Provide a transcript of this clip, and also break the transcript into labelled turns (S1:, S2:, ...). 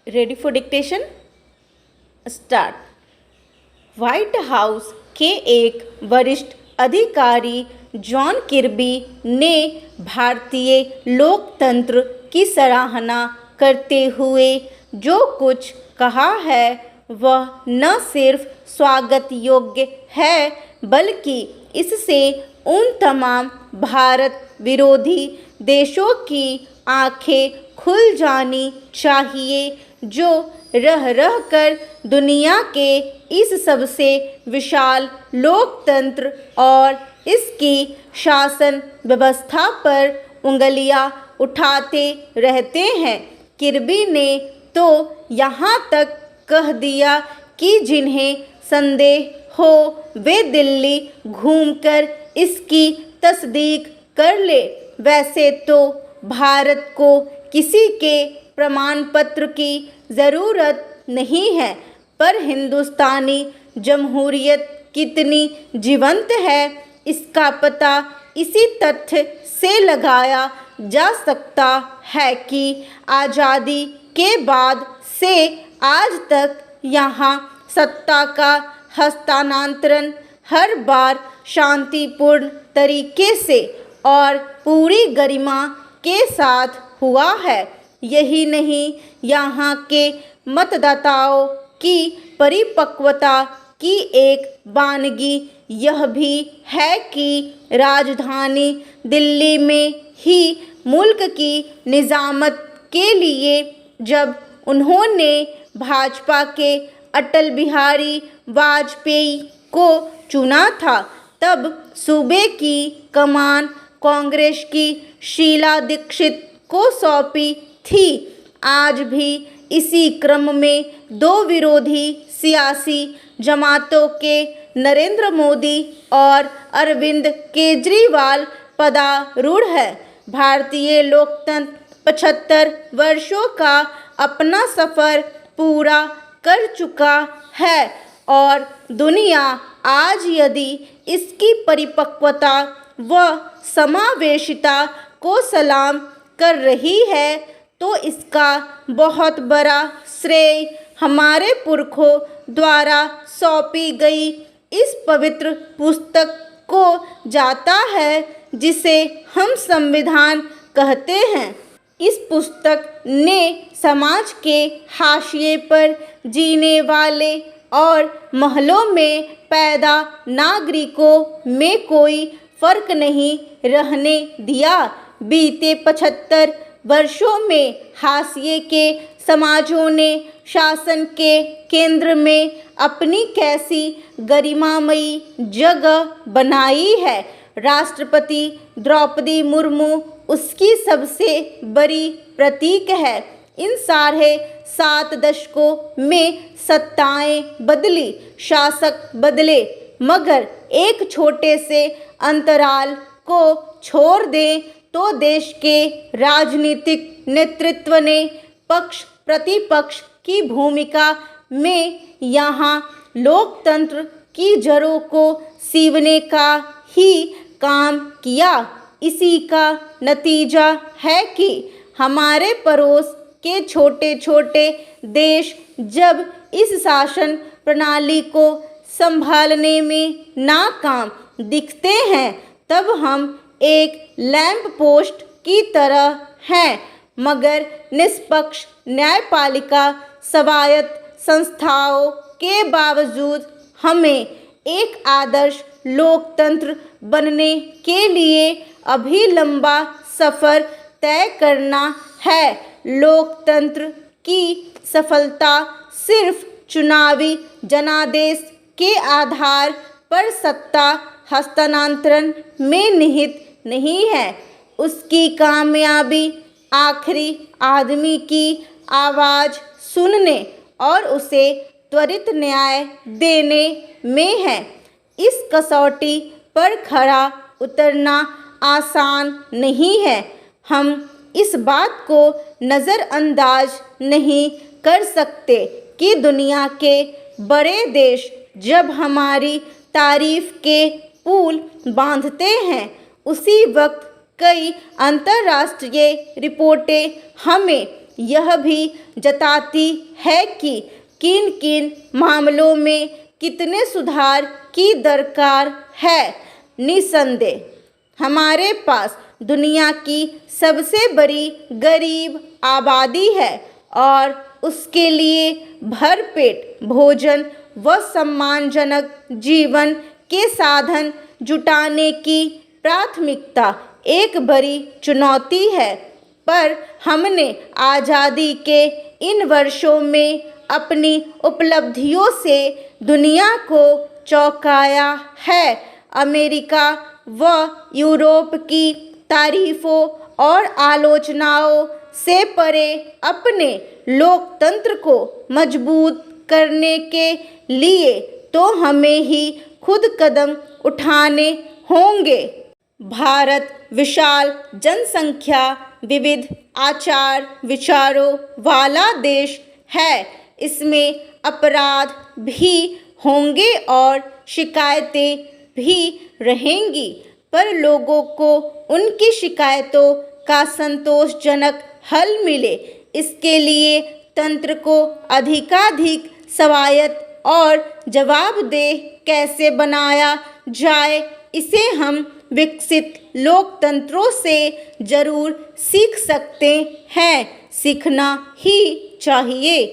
S1: Ready for dictation? Start. White house के एक वरिष्ठ अधिकारी जॉन किर्बी ने भारतीय लोकतंत्र की सराहना करते हुए जो कुछ कहा है वह न सिर्फ स्वागत योग्य है बल्कि इससे उन तमाम भारत विरोधी देशों की आंखें खुल जानी चाहिए जो रह रह कर दुनिया के इस सबसे विशाल लोकतंत्र और इसकी शासन व्यवस्था पर उंगलियां उठाते रहते हैं। किर्बी ने तो यहाँ तक कह दिया कि जिन्हें संदेह हो वे दिल्ली घूमकर इसकी तस्दीक कर ले। वैसे तो भारत को किसी के प्रमाण पत्र की ज़रूरत नहीं है, पर हिंदुस्तानी जमहूरियत कितनी जीवंत है इसका पता इसी तथ्य से लगाया जा सकता है कि आज़ादी के बाद से आज तक यहाँ सत्ता का हस्तांतरण हर बार शांतिपूर्ण तरीके से और पूरी गरिमा के साथ हुआ है। यही नहीं, यहाँ के मतदाताओं की परिपक्वता की एक वानगी यह भी है कि राजधानी दिल्ली में ही मुल्क की निजामत के लिए जब उन्होंने भाजपा के अटल बिहारी वाजपेयी को चुना था तब सूबे की कमान कांग्रेस की शीला दीक्षित को सौंपी थी। आज भी इसी क्रम में दो विरोधी सियासी जमातों के नरेंद्र मोदी और अरविंद केजरीवाल पदारूढ़ है। भारतीय लोकतंत्र 75 वर्षों का अपना सफ़र पूरा कर चुका है और दुनिया आज यदि इसकी परिपक्वता व समावेशिता को सलाम कर रही है तो इसका बहुत बड़ा श्रेय हमारे पुरखों द्वारा सौंपी गई इस पवित्र पुस्तक को जाता है जिसे हम संविधान कहते हैं। इस पुस्तक ने समाज के हाशिए पर जीने वाले और महलों में पैदा नागरिकों में कोई फर्क नहीं रहने दिया। बीते 75 वर्षों में हाशिए के समाजों ने शासन के केंद्र में अपनी कैसी गरिमामयी जगह बनाई है। राष्ट्रपति द्रौपदी मुर्मू उसकी सबसे बड़ी प्रतीक है। इन साढ़े 7 दशकों में सत्ताएं बदली, शासक बदले, मगर एक छोटे से अंतराल को छोड़ दें तो देश के राजनीतिक नेतृत्व ने पक्ष प्रतिपक्ष की भूमिका में यहाँ लोकतंत्र की जड़ों को सीवने का ही काम किया। इसी का नतीजा है कि हमारे पड़ोस के छोटे छोटे देश जब इस शासन प्रणाली को संभालने में नाकाम दिखते हैं तब हम एक लैंप पोस्ट की तरह हैं, मगर निष्पक्ष न्यायपालिका स्वायत्त संस्थाओं के बावजूद हमें एक आदर्श लोकतंत्र बनने के लिए अभी लंबा सफ़र तय करना है। लोकतंत्र की सफलता सिर्फ चुनावी जनादेश के आधार पर सत्ता हस्तांतरण में निहित नहीं है। उसकी कामयाबी आखिरी आदमी की आवाज़ सुनने और उसे त्वरित न्याय देने में है। इस कसौटी पर खरा उतरना आसान नहीं है। हम इस बात को नज़रअंदाज नहीं कर सकते कि दुनिया के बड़े देश जब हमारी तारीफ के पुल बांधते हैं उसी वक्त कई अंतर्राष्ट्रीय रिपोर्टें हमें यह भी जताती है कि किन किन मामलों में कितने सुधार की दरकार है। निसंदेह हमारे पास दुनिया की सबसे बड़ी गरीब आबादी है और उसके लिए भरपेट भोजन व सम्मानजनक जीवन के साधन जुटाने की प्राथमिकता एक बड़ी चुनौती है। पर हमने आज़ादी के इन वर्षों में अपनी उपलब्धियों से दुनिया को चौंकाया है। अमेरिका व यूरोप की तारीफ़ों और आलोचनाओं से परे अपने लोकतंत्र को मजबूत करने के लिए तो हमें ही खुद कदम उठाने होंगे। भारत विशाल जनसंख्या, विविध आचार विचारों वाला देश है। इसमें अपराध भी होंगे और शिकायतें भी रहेंगी, पर लोगों को उनकी शिकायतों का संतोषजनक हल मिले, इसके लिए तंत्र को अधिकाधिक स्वायत्त और जवाबदेह कैसे बनाया जाए, इसे हम विकसित लोकतंत्रों से जरूर सीख सकते हैं, सीखना ही चाहिए।